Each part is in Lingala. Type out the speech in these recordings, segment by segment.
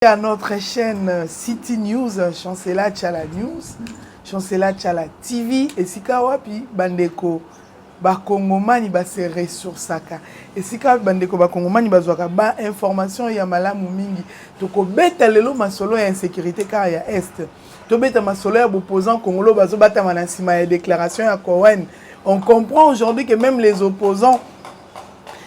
À notre chaîne City News, Chancela Tchala News, Chancela Tchala TV, et sika wapi bandeko bakongomani base ressourçaka. Et sika bandeko bakongomani bazwaka ba information ya malamu mingi. Toko beta lelo masolo ya insécurité car ya est. To beta masolo ya opposant congolo bazo bata manasima ya déclaration ya Cohen. On comprend aujourd'hui que même les opposants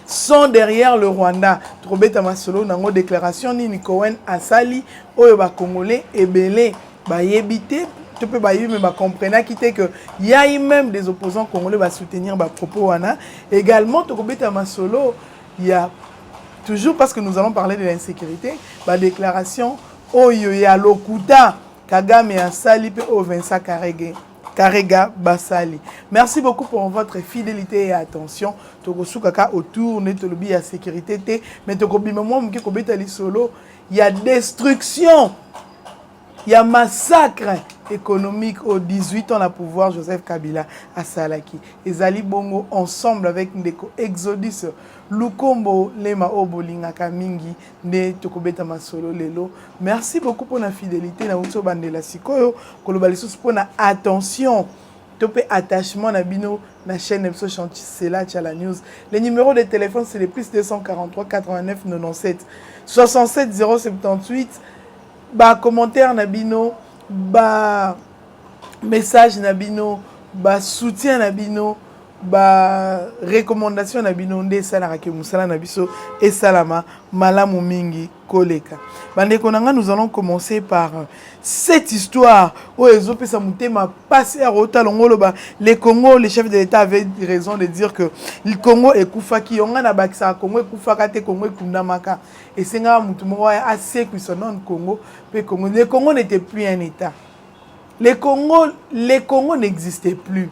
sont derrière le Rwanda. Trobeta masolo nango déclaration ni Cohen asali oyo ba congolais ebele ba yebité tu peux ba yime ba comprendre quité que il y a même des opposants congolais ba soutenir ba propos wana. Également trobeta masolo il y a toujours parce que nous allons parler de l'insécurité ba déclaration oyo ya lokuta Kagame asali pe o Vincent Karega Basali. Merci beaucoup pour votre fidélité et attention. Tokosu kaka autour de la sécurité. Mais il y a destruction. Il y a massacre économique au 18 ans à pouvoir Joseph Kabila à Salaki. Et Zali Bongo ensemble avec Ndeko Exodus Lukombo Lema Obolinga Kamingi ne Tokobeta Masolo Lelo. Merci beaucoup pour la fidélité na Uso Bandela Sikoyo Kolobalisus pour la attention. Topé attachement na bino na chaîne Epso Chancela Tchala News. Les numéros de téléphone c'est les plus 243 89 97 67 078. Ba commentaire na bino, ba message na bino, ba soutien na bino, ba recommandation na bino nde salaka ke musala na biso et salama malamu mingi koleka. Bandeko nanga nous allons commencer par cette histoire où ezopesa mutema passé à Rotalongolo ba le Congo, les chefs de l'État avaient raison de dire que le Congo est kufaki onga na bakisa Congo kufaka te Congo kundamaka et c'est nga mutu moko assez cuisonnant Congo pe Congo. Le Congo n'était plus un État. Le Congo n'existait plus.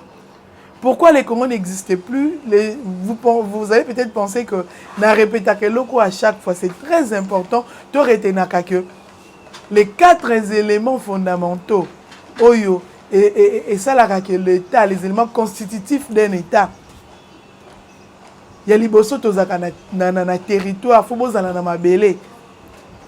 Pourquoi les Congo n'existaient plus? Vous avez peut-être pensé que na répéta que loko à chaque fois c'est très important de retenir que les 4 éléments fondamentaux oyo et ça la que l'État, les éléments constitutifs d'un État. Il y a liboso tozaka na territoire, faut bozala na mabele.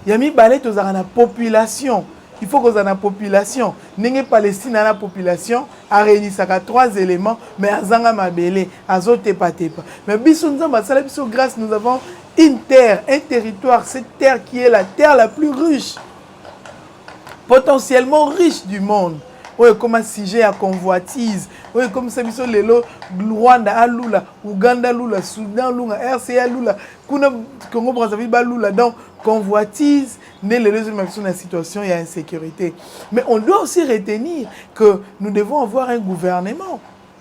Il y a mi balé tozaka na population. Il faut que la population, n'ayez Palestine à la population, a réuni 3 éléments, mais à Zanga Mabele, à Zote Patepa. Mais grâce, nous avons une terre, un territoire, cette terre qui est la terre la plus riche, potentiellement riche du monde. Oui, comme un sujet à convoitise. Oui, comme ça, le Rwanda à Lula, Ouganda Lula, Soudan Lula, RCA Lula, Congo Brazzaville Lula. Donc, convoitise, n'est le résultat de la situation, il y a insécurité. Mais on doit aussi retenir que nous devons avoir un gouvernement.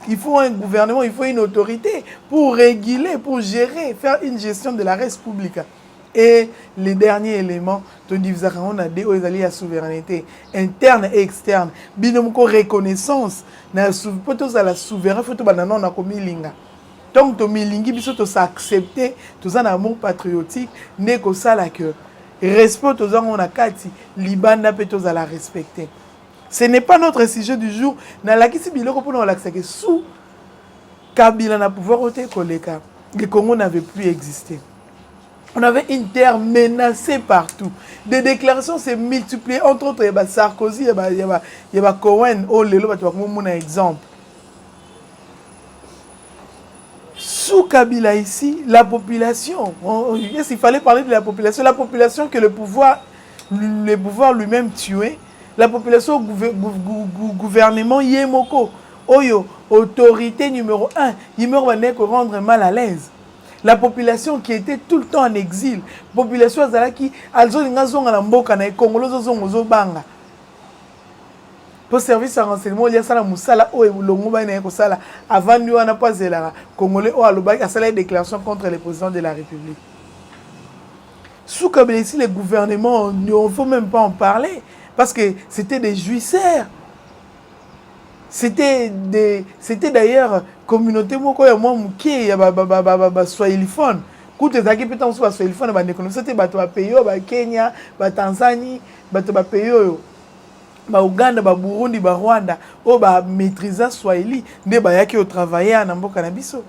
Il faut un gouvernement, il faut une autorité pour réguler, pour gérer, faire une gestion de la res publica. Et les derniers éléments, on a des la souveraineté interne et externe. Binomoko reconnaissance, na la souveraineté, donc to milingi biso to s'accepter, to un amour patriotique, ne ko sala que respect to on a kati libanda pe to la respecter. Ce n'est pas notre sujet du jour. Na la kisi biloko pour nous l'accepter sous Kabila na pouvoir ôter koleka. Le Congo n'avait plus existé. On avait une terre menacée partout. Des déclarations s'est multipliées. Entre autres, il y a Sarkozy, il y a Cohen. Oh, lelo, tu vas mon exemple. Sous Kabila ici, la population, il fallait parler de la population que le pouvoir lui-même tuait, la population gouvernement Yemoko, Oyo, autorité numéro 1, il me rendre mal à l'aise. La population qui était tout le temps en exil, population qui pour service à renseignement, il y a ça la moussala ou le avant nous on n'a pas zéla congolais ou alobak a ça la déclaration contre le président de la République. Sous Kabila ici les gouvernements, il ne faut même pas en parler parce que c'était des jouisseurs. C'était d'ailleurs communauté moko ya moi muké ya ba swahiliphone. Koute zaki peta on soit swahiliphone ba ne connaissait c'était bato ba pays ba Kenya, ba Tanzanie, bato ba pays yo. Ba Uganda, ba Burundi, ba Rwanda, o ba maîtriser Swahili, ne ba yaki au travailler à mboka na biso.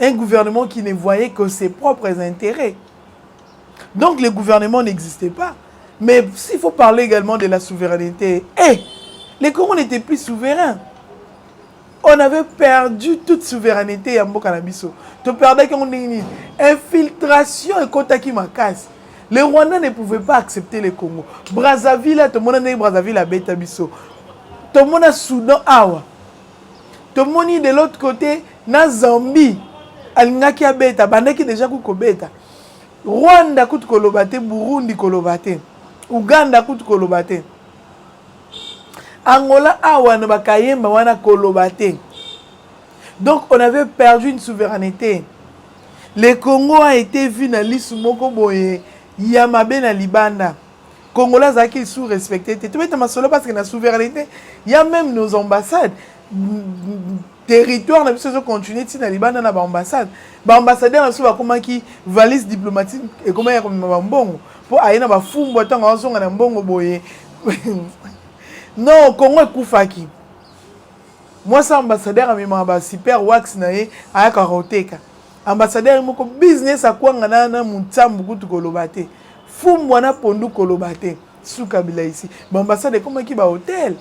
Un gouvernement qui ne voyait que ses propres intérêts. Donc le gouvernement n'existait pas. Mais s'il faut parler également de la souveraineté, les Congos n'étaient plus souverains. On avait perdu toute souveraineté à Mbokanabiso. Tu perdais qu'on ait infiltration et Kotaki Makas. Les Rwandais ne pouvaient pas accepter les Congo. Brazzaville, tout le monde a Brazzaville à Betabiso. Tout le monde a Soudan Awa. Tout le monde de l'autre côté, na Zambie. Alingaki a Beta, Bandeki déjà Kuko Beta. Rwanda Kout Kolobate, Burundi Kolobate. Uganda Kout Kolobate. Angola Awa ne Bakayemba wana Kolobate. Donc on avait perdu une souveraineté. Le Congo a été vu dans l'Isumoko Boye. Yamabe na Libanda. Congolais a qui sous-respecté. Tu vois, solo parce que la souveraineté, il y a même nos ambassades. Territoire, on a besoin de continuer si na Libanda na ba ambassade. Ba ambassadeur na souba comment qui valise diplomatique et comment il y a comme mbongo pour aller na ba fumbo tant en zonga na mbongo boye. Non, Congo kufaki. Moi ça ambassadeur a mis ma super wax na ye aya karoteka. Ambassadeur moko business akwanga na mutambu kutu kolobate. Fumu wana pondu kolobate. Sous Kabila ici. Ambassadeur comment qui ba hôtel.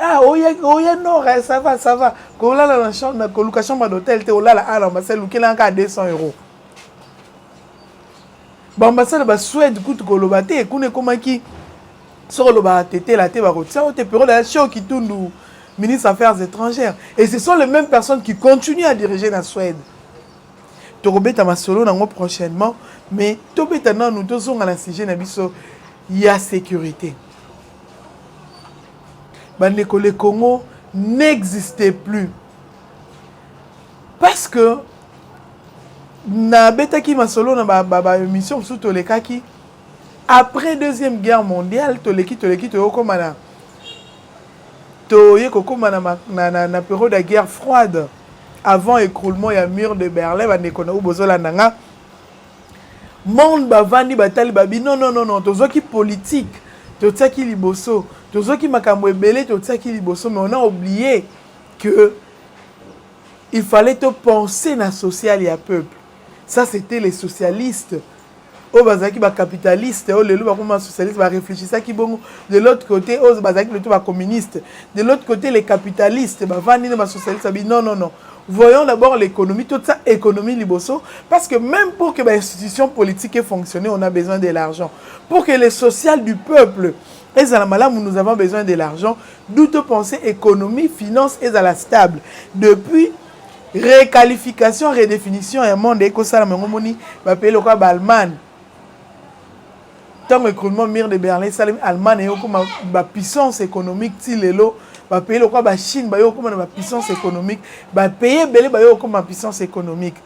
Ah, oya non, ça va, ça va. Quand on a la chambre, la chambre d'hôtel, on a la l'ambassade, qui a 200 €. L'ambassade va Suède coûte kolobate, qu'on est comment qui sur le bas tété la téba rotia, on te période la show qui tourne ministre des Affaires étrangères. Et ce sont les mêmes personnes qui continuent à diriger la Suède. Torobet à ma solo nango prochainement, mais tobet à nous tous on a la sujet nabiso, il y a sécurité. Le Congo n'existait plus. Parce que na betaki masolo na ba émission sous tolekaki après deuxième guerre mondiale toleki to komana to yekokoma na période de guerre froide avant écroulement ya mur de Berlin ba nekona bozola nanga monde bavandi batali babi non tozoki politique totsaki liboso tozoki makambo ebele totsaki liboso mais on a oublié que il fallait te penser na social et peuple. Ça c'était les socialistes. Au bazaki ba capitaliste, au lelo ba comme socialiste ba réfléchissa qui bon de l'autre côté au bazaki le tout ba communiste. De l'autre côté les capitalistes ba vandi na ba socialiste ba non. Voyons d'abord l'économie, toute ça économie liboso parce que même pour que l'institution politique ait fonctionné, on a besoin de l'argent. Pour que les social du peuple et à la malade, nous avons besoin de l'argent. D'où te penser économie, finance et à la stable. Depuis réqualification, redéfinition et un monde écosal mengomoni va payer le quoi Allemagne. Tant écroulement mur de Berlin, Salim Allemagne et comme ma puissance économique tilelo va payer le quoi ba Chine ba yo comme ma puissance économique va payer belé ba yo comme ma puissance économique.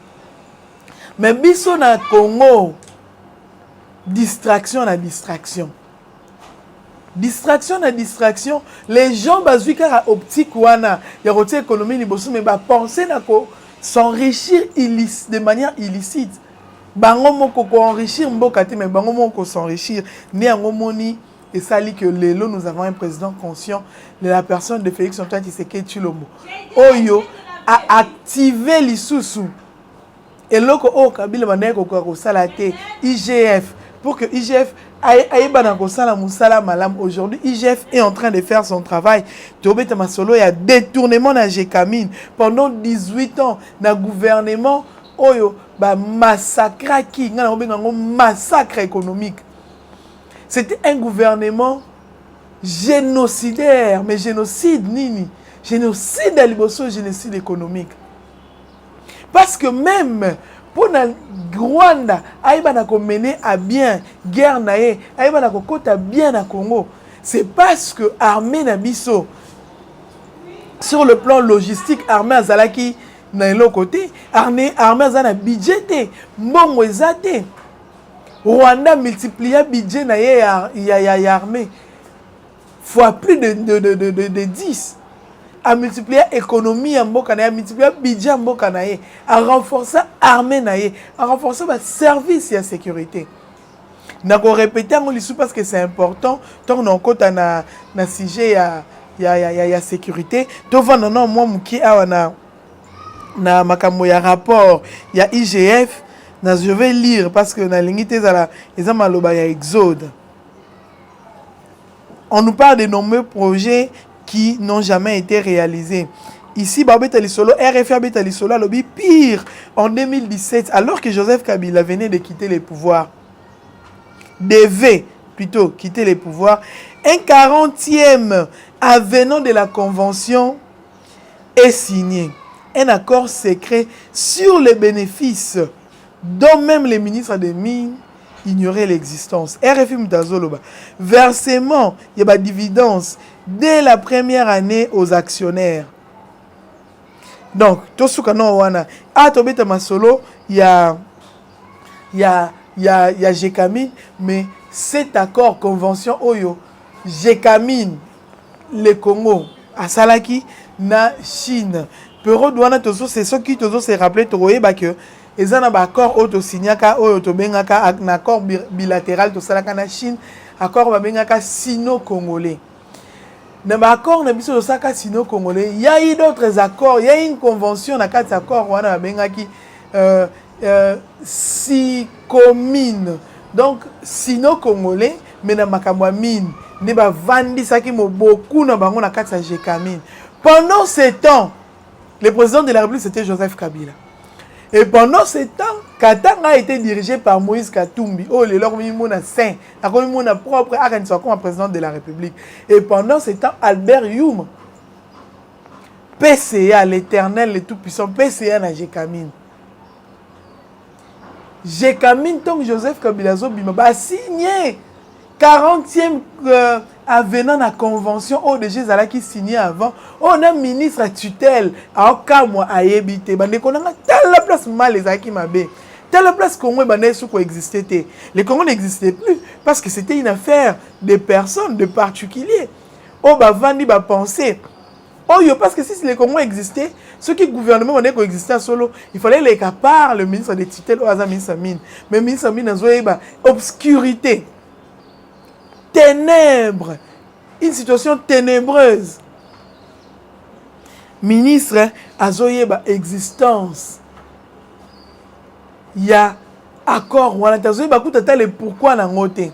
Mais biso na Congo distraction na distraction. Distraction na distraction, les gens bazuika optique wana ya roté économie liboso mais ba penser na ko s'enrichir de manière illicite. Bango moko ko enrichir mboka te mais bango moko s'enrichir né en moni et ça dit que lelo nous avons un président conscient de la personne de Félix Antoine Tshisekedi Tshilombo. Oyo a activé l'isusu. Et loko o Kabila bandeko ko sala te IGF pour que IGF aujourd'hui, IGF est en train de faire son travail. Tobeta Masolo, il y a détournement dans Gécamine. Pendant 18 ans, dans le gouvernement, Oyo, massacre économique. C'était un gouvernement génocidaire. Mais génocide, nini? Génocide à Liboso, génocide économique. Parce que même pour na Rwanda, aïba na ko mener à bien guerre naé, aïba na ko kota bien na Congo. C'est parce que armée na biso sur le plan logistique, armée azalaki na l'autre côté, armée azana budgeté, mbongo ezate. Rwanda multiplia budget na ya armée fois plus de 10. A multiplier l'économie en Mboka, a multiplier le budget en Mboka, a renforcer l'armée, a renforcer le service et la sécurité. Je vais répéter parce que c'est important. Tant qu'on a na sujet ya sécurité, tu vois non moi qui a na makambo ya rapport ya IGF Je vais lire parce que na lingité zala eza maloba ya Exode. On nous parle de nombreux projets qui n'ont jamais été réalisés. Ici, Babeta Lisolo, RFA Babeta Lisolo, lobby pire. En 2017, alors que Joseph Kabila venait de quitter les pouvoirs, devait plutôt quitter les pouvoirs, un 40e avenant de la Convention est signé. Un accord secret sur les bénéfices dont même les ministres des Mines ignoraient l'existence. RFI Mutazoloba. Versement, il y a des dividendes dès la première année aux actionnaires. Donc, tout ce qu'on a, à Tobeta Masolo, il y a Gécamine, mais cet accord, convention Oyo, Gécamine, le Congo, à Salaki, na Chine. Pero douana tozo, c'est ce qui tozo se rappelé, toye que ils ont un accord auto signaka, auto bengaka, un accord bilatéral, to salaka na Chine, accord bengaka sino-congolais. Dans l'accord na biso saka sino-congolais, il y a eu d'autres accords, il y a une convention na quatre accords wana bengaki si-comine. Donc sino-congolais, mais na makamwa mine, ne ba vandi saki mo beaucoup na bango na quatre Gécamine. Pendant ce temps, le président de la République c'était Joseph Kabila. Et pendant ce temps, Katanga a été dirigé par Moïse Katumbi. Oh, le lor mimona saint, a comme mimona propre, a comme président de la République. Et pendant ce temps, Albert Youm, PCA, l'Éternel, le Tout-Puissant, PCA na Gécamine. Gécamine, tant que Joseph Kabila Zobima, a signé 40e avenant la convention ODG Zala qui signé avant. On a ministre à tutelle à Okamwa à Yébité. Bande qu'on a telle place mal les acquis mabé. Telle place Congo bande sous quoi existait. Les Congo n'existaient plus parce que c'était une affaire de personnes, de particuliers. Oh bah vandi bah penser. Oh yo parce que si les Congo existaient, ceux qui gouvernement on est existait solo, il fallait les capar le ministre de tutelle au hasard ministre Mine. Mais ministre Mine a joué bah obscurité. Ténèbres, une situation ténébreuse. Ministre Azoyeba existence. Il y a accord ou Azoyeba et pourquoi la ngote.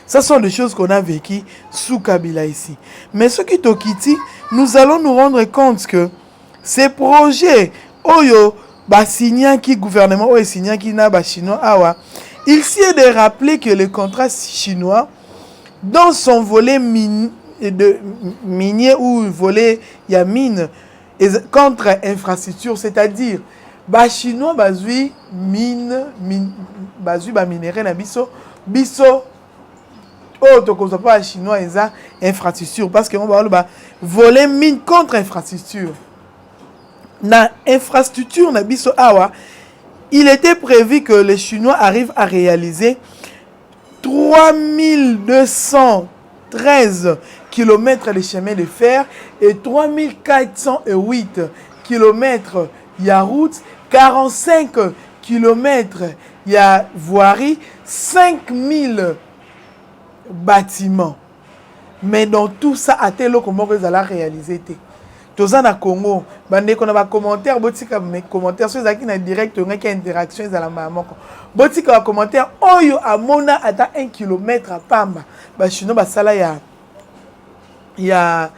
Ça sont des choses qu'on a vécues sous Kabila ici. Mais ce qui t'okiti, nous allons nous rendre compte que ces projets, oyo, signé qui gouvernement, oyo signé qui n'a pas chinois, awa, il s'y est de rappeler que le contrat chinois dans son volet minier ou volet ya mine contre infrastructure, c'est-à-dire ba chinois bazui mine bazui ba minerai na biso to ko pas chinois eza infrastructure parce que on ba volet mine contre infrastructure na infrastructure na biso awa. Il était prévu que les Chinois arrivent à réaliser 3213 km de chemin de fer et 3408 km il y a route, 45 km il y a voirie, 5000 bâtiments. Mais dans tout ça, à tel comment ils allaient réaliser. Tous en Congo, bande qu'on a des commentaires, botika mes commentaires sur les qui na direct, on a qui interaction ils allaient maman. Botika commentaire, oyo amona ata 1 km à Pamba. Ba chinois ba sala ya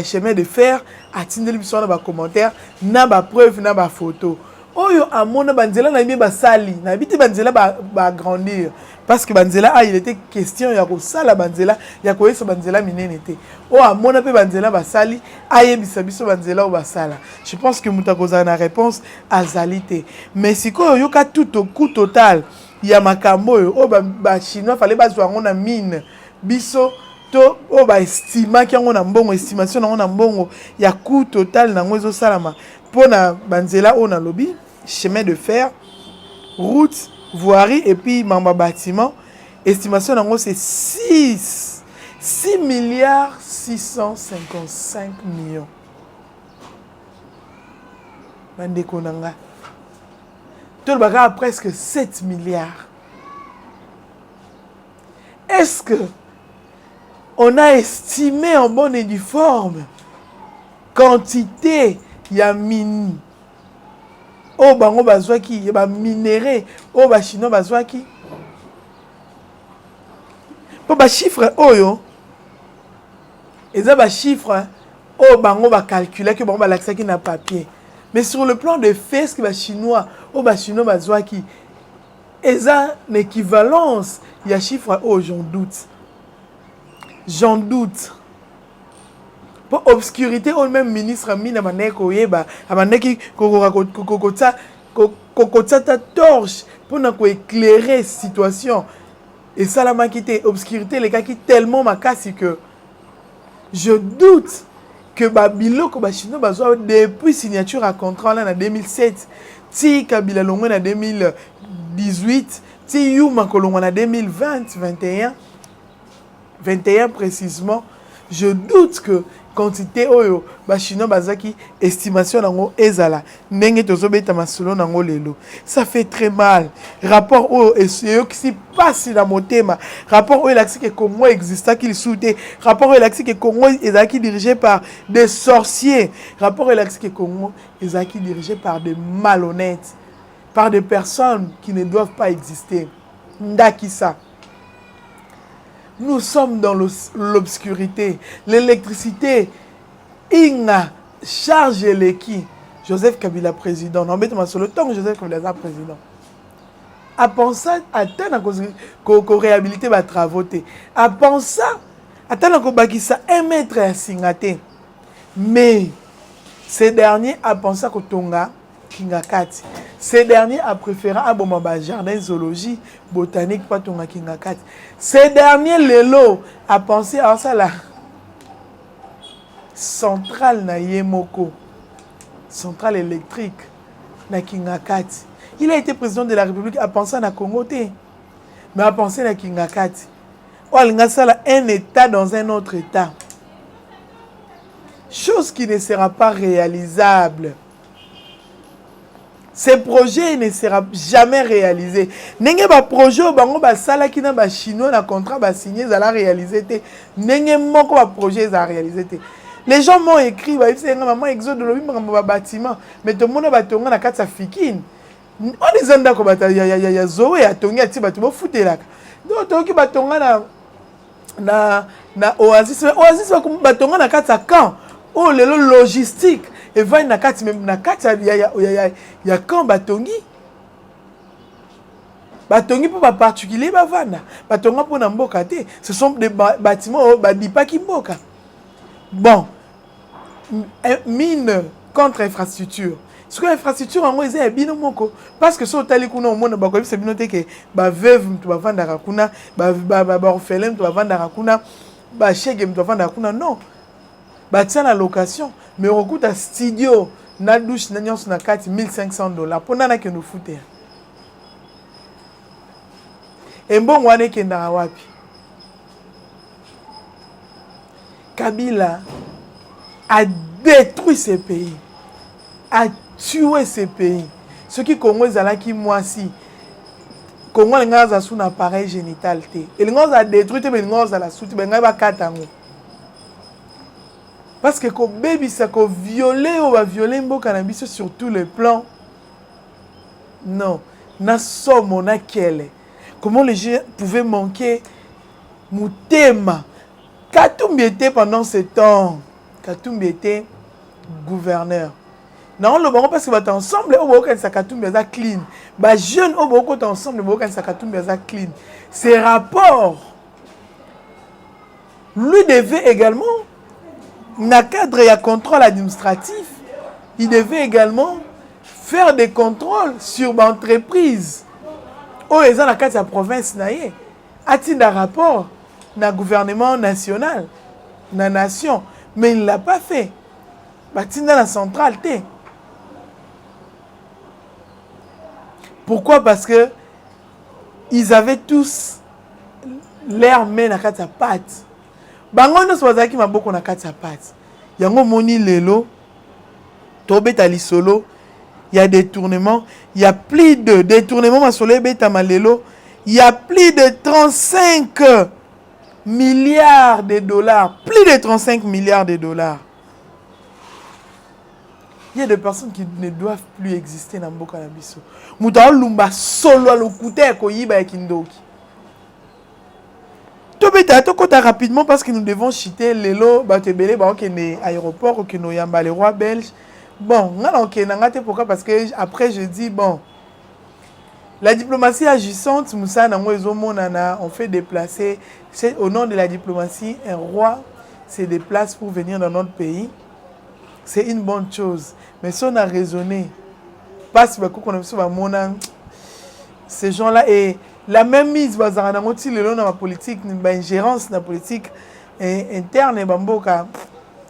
chemin de fer, atindeli biso na ba commentaire, na ba preuve na ba photo. Oyo amona banzela na ba sali, na biti banzela ba grandir. Parce que banzela il était question ya ko sala banzela ya ko yesa banzela minene te. O amona pe banzela ba sali ayebisa biso banzela o ba sala. Je pense que mutakoza na réponse azalité. Mais siko yo ka tout au coût total ya makambo o ba chinois fallait ba zwa na mine biso to o ba estima ki ngo na mbongo estimation ngo na mbongo ya coût total na ngozo salama pona banzela o na lobby chemin de fer route voirie et puis mamba bâtiment estimation nango c'est 6 milliards 655 millions bande konanga tout le bagage presque 7 milliards. Est-ce que on a estimé en bonne et due forme quantité ya mini o bango bazwaki ba minéraux o ba chinois bazwaki po ba chiffre oyo eza ba chiffre o bango ba calculer que bango ba laxaki na papier mais sur le plan de fait ce que ba chinois o ba chinois bazwaki eza une équivalence il y a chiffre o j'en doute pour obscurité au même ministre mina maneko yeba amaneki kokota ta torche pour na ko éclairer situation et ça la makité obscurité les gars qui tellement makasi que je doute que babiloko ba chinois bazwa depuis signature à contrat là en 2007 ti Kabila longo en 2018 ti Yuma kolongo en 2021 précisément je doute que quantité oyo ba chinois bazaki estimation nango ezala ndenge tozobeta masolo nango lelo ça fait très mal rapport oyo eseyo qui passe na motema rapport oyo laxi que Congo exista qu'il souté rapport oyo laxi que Congo ezaki dirigé par des sorciers rapport oyo laxi que Congo ezaki dirigé par des malhonnêtes par des personnes qui ne doivent pas exister ndakisa. Nous sommes dans l'obscurité. L'électricité, Inga, charge l'équipe. Joseph Kabila président. Non, mais sur le temps que Joseph Kabila président. À penser à qu'on réhabiliter les travaux. À penser à ça 1 mètre à Singaté. Mais ces derniers a pensé à Tonga. Kingakati. Ces derniers a préféré à Bomba jardin zoologie botanique pas Tonga Kingakati. Ces derniers lelo a pensé à ça la centrale na Yemoko, centrale électrique na Kingakati. Il a été président de la République a pensé à Congo mais a pensé à Kingakati. Oh, il y a un état dans un autre état. Chose qui ne sera pas réalisable. Ce projet ne sera jamais réalisé. Nenge ba projet bango ba sala ki na ba chinois na contrat ba signé za la réaliser té. Nenge moko ba projet za réaliser té. Les gens m'ont écrit ba ifse nga maman exode lobi ba bâtiment mais tout le monde ba tonga na katsa fikine. On les anda ko bata ya zoé ya tonga ti ba to bo futelaka. Donc to ki ba tonga na oasis ba tonga na katsa camp. Oh le logistique et va na kati même na kati ya quand batongi pour ba particulier ba vana batonga pour na mboka te ce sont des bâtiments ba dipaki mboka bon mine contre infrastructure ce que infrastructure en moise est bino moko parce que so tali kuna omona ba ko bino te ke ba veuve tu ba vanda kuna ba orphelin tu ba vanda kuna ba chege tu ba vanda kuna non bâtir la location mais on coûte à studio na douche na nyonso na kati $1,500 pour nana que nous fouter et bon wane kenda wapi Kabila a détruit ce pays a tué ce pays ce qui Congo ezalaki mwasi Congo lengaza sous un appareil génital te et lengaza détruit mais lengaza la souti benga ba katango. Parce que quand baby ça qu'on violer ou va violer mboka na biso sur tous les plans. Non, na somo na kele. Comment les gens pouvaient manquer Moutema. Katumbi était pendant ce temps. Katumbi était gouverneur. Non, le bon parce que va ensemble au boka sa Katumbi za clean. Ba jeune au boka ensemble boka sa Katumbi za clean. Ces rapports lui devait également dans le cadre de contrôle administratif, il devait également faire des contrôles sur l'entreprise. Oh, ils ont la carte de la province, a-t-il un rapport dans le gouvernement national, dans la nation, mais il ne l'a pas fait. Il dans la centrale. Pourquoi? Parce que ils avaient tous l'air main dans la carte de la pâte. Bangono swazaki maboko na kati ya pati. Yango moni lelo tobeta lisolo, il y a des détournements, il y a plus de détournements masolo beta malelo, il y a plus de 35 milliards de dollars, plus de 35 milliards de dollars. Il y a des personnes qui ne doivent plus exister dans Mboka Nabiso. Moutao Lumba solo à l'okute à Koyiba et Kindoki. Tout bêta, tout côté rapidement parce que nous devons chiter les lots, batebele, qui est aéroport, qui nous yamba les rois belges. Bon, pourquoi? Parce que après je dis, bon, la diplomatie agissante, Moussa, on fait déplacer, au nom de la diplomatie, un roi se déplace pour venir dans notre pays. C'est une bonne chose. Mais si on a raisonné, parce que ces gens-là, et la même mise, dans la politique, l'ingérence dans la politique interne,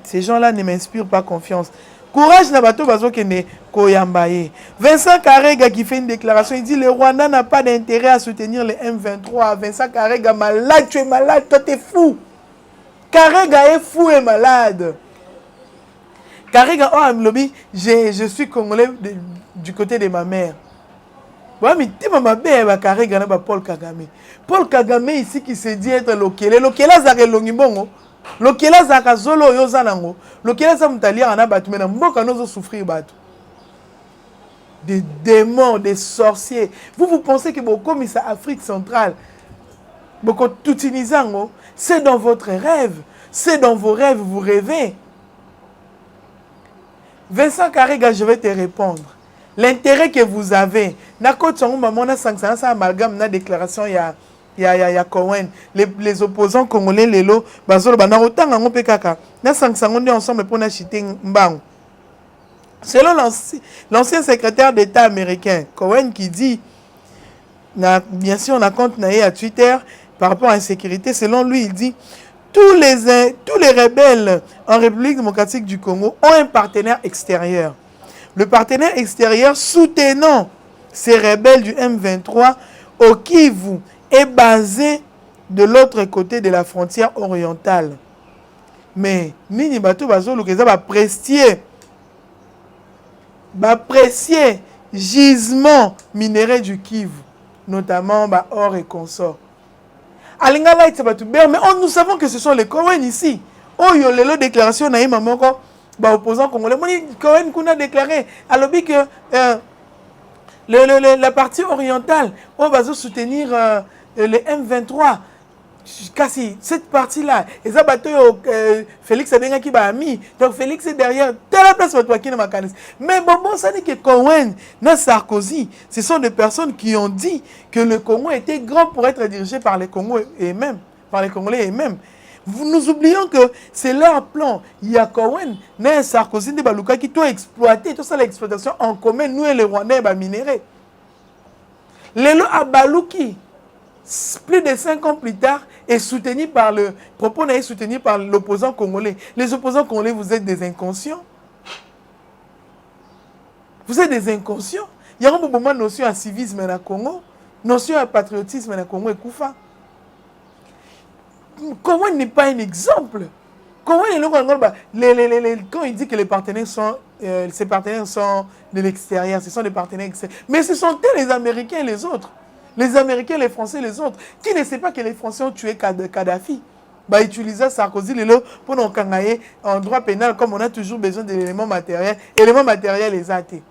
ces gens-là ne m'inspirent pas confiance. Courage na bato bazo kene koyambaye. Vincent Karega qui fait une déclaration, il dit le Rwanda n'a pas d'intérêt à soutenir les M23. Vincent Karega malade, tu es malade, toi t'es fou. Karega est fou et malade. Karega oh lobby, je suis congolais du côté de ma mère. Ouais, mais tu m'as bien Karega na Paul Kagame. Paul Kagame ici qui se dit être lokele, lokele zake longibongo. Lokela zaka zolo yoza nango. Lokela za mutalia ana batu mena mboka nozo souffrir batu. Des démons, des sorciers. Vous pensez que beaucoup comme ça Afrique centrale, beaucoup tout inizango, c'est dans votre rêve, c'est dans vos rêves, vous rêvez. Vincent Karega, je vais te répondre. L'intérêt que vous avez, na côté on maman na 500 ça amalgame na déclaration il y a Cohen, les opposants congolais, les lots, bazolo, bana autant en PKK. Nous sommes ensemble pour acheter Mbang. Selon l'ancien secrétaire d'État américain, Cohen, qui dit, bien sûr, on a compte à Twitter par rapport à l'insécurité, selon lui, il dit tous les rebelles en République démocratique du Congo ont un partenaire extérieur. Le partenaire extérieur soutenant ces rebelles du M23 au Kivu est basé de l'autre côté de la frontière orientale. Mais nini bato bazolo keza ba prestier gisement minéraux du Kivu, notamment or et consorts. Alinga light bato mais nous savons que ce sont les Cohen ici. Oh yo lelo déclaration na yima moko ba opposant congolais. Moni Cohen kuna déclaré alobi que la partie orientale on va soutenir le M23. Kasi cette partie-là, et ça Félix Abenga qui ami. Donc Félix est derrière. Telle la place pour qui ne m'a. Mais bon, ça dit que Cohen, na Sarkozy, ce sont des personnes qui ont dit que le Congo était grand pour être dirigé par les Congolais eux-mêmes, par les Congolais eux-mêmes. Nous oublions que c'est leur plan. Il y a Cohen, na Sarkozy de Baluka qui doit exploiter tout ça l'exploitation en commun nous et les Rwandais ba minéraux. Les lots à Baluki. Plus de 5 ans plus tard, est soutenu par le propos n'est soutenu par l'opposant congolais. Les opposants congolais, vous êtes des inconscients. Vous êtes des inconscients. Il y a un moment notion à civisme dans le Congo, notion à patriotisme dans le Congo et Koufa. Comment n'est pas un exemple? Comment quand il dit que les partenaires sont, ces partenaires sont de l'extérieur, ce sont des partenaires extérieurs. Mais ce sont les Américains et les autres. Les Américains, les Français, les autres, qui ne savent pas que les Français ont tué Kadhafi. Bah, utiliser Sarkozy pour nous cangailler en droit pénal, comme on a toujours besoin d'éléments matériels. Éléments matériels, les athées.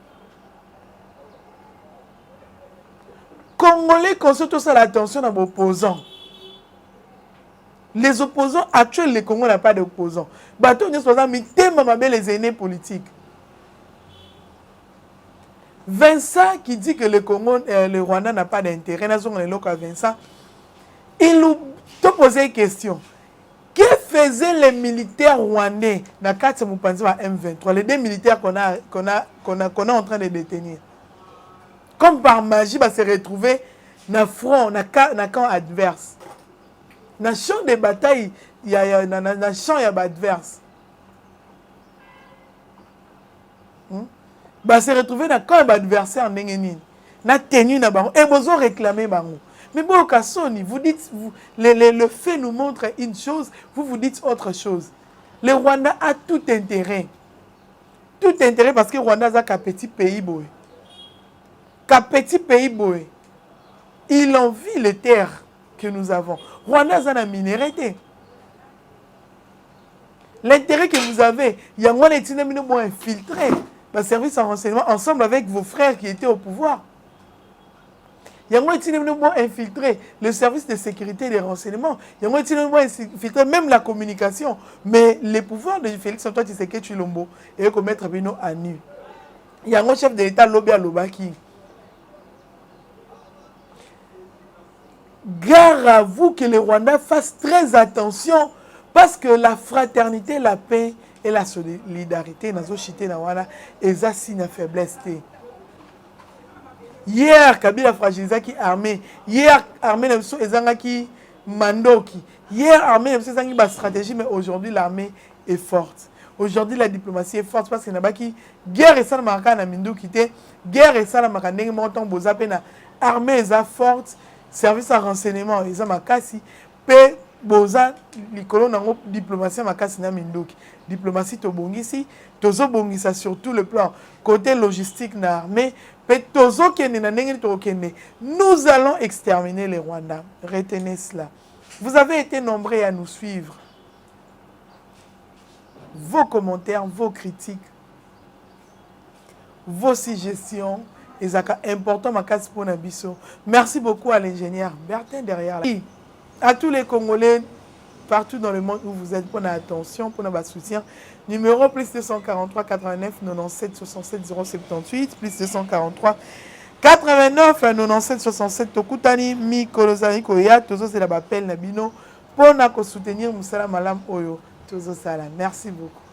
Congolais concentrent ça l'attention dans vos opposants. Les opposants actuels, les Congolais n'ont pas d'opposants. Bateau, les aînés politiques. Vincent qui dit que le Congo, le Rwanda n'a pas d'intérêt, Vincent, il nous a posé une question. Que faisaient les militaires rwandais dans le cadre de M23, les deux militaires qu'on est en train de détenir? Comme par magie, va se retrouver dans le front, dans le camp adverse. Dans le champ de bataille, il y a un champ adverse. Bah se retrouver dans quand adversaire en nengeni na tenu na bango et vous réclamer bango. Mais bon Kassoni, vous dites le fait nous montre une chose, vous dites autre chose. Le Rwanda a tout intérêt parce que Rwanda est un petit pays boy. Il envie les terres que nous avons. Rwanda est un minéralité. L'intérêt que vous avez, il y a un intérêt infiltré. le service en renseignement, ensemble avec vos frères qui étaient au pouvoir. Il y a moins de infiltrer le service de sécurité et des renseignements. Il y a moins de infiltrer même la communication. Mais les pouvoirs de Félix Antoine Tshisekedi Tshilombo et de mettre Bino à nu. Il y a un chef de l'État Lobby à Lobaki. Gare à vous que les Rwandais fassent très attention parce que la fraternité, la paix et la solidarité, ils ont signe de faiblesse. Hier, Kabila fragilisé qui armée. Hier, armée qui mandoki. Hier, armée une stratégie, mais aujourd'hui, l'armée est forte. Aujourd'hui, la diplomatie est forte parce qu'il y a qui guerre et ça na mindu quitté, guerre et ça na makandeng montant bozapena. Armée est forte, service à renseignement ils ont makasi, pe boza likolo nango diplomatie makasi na minduki. Diplomatie to bongisi, tozo bongisa sur tout le plan côté logistique na armée. Nous allons exterminer les Rwandais. Retenez cela. Vous avez été nombreux à nous suivre. Vos commentaires, vos critiques, vos suggestions, ils sont importants pour Nabiso. Merci beaucoup à l'ingénieur Bertin derrière. À tous les Congolais, partout dans le monde où vous êtes, pour notre attention, pour notre soutien. Numéro plus 243 89 97 67 078, plus 243 89 97 67 Tokutani mi Kolozani Koya, Tozo c'est la bapelle Nabino, pour nous soutenir Moussala Malam Oyo, Tozo Sala. Merci beaucoup.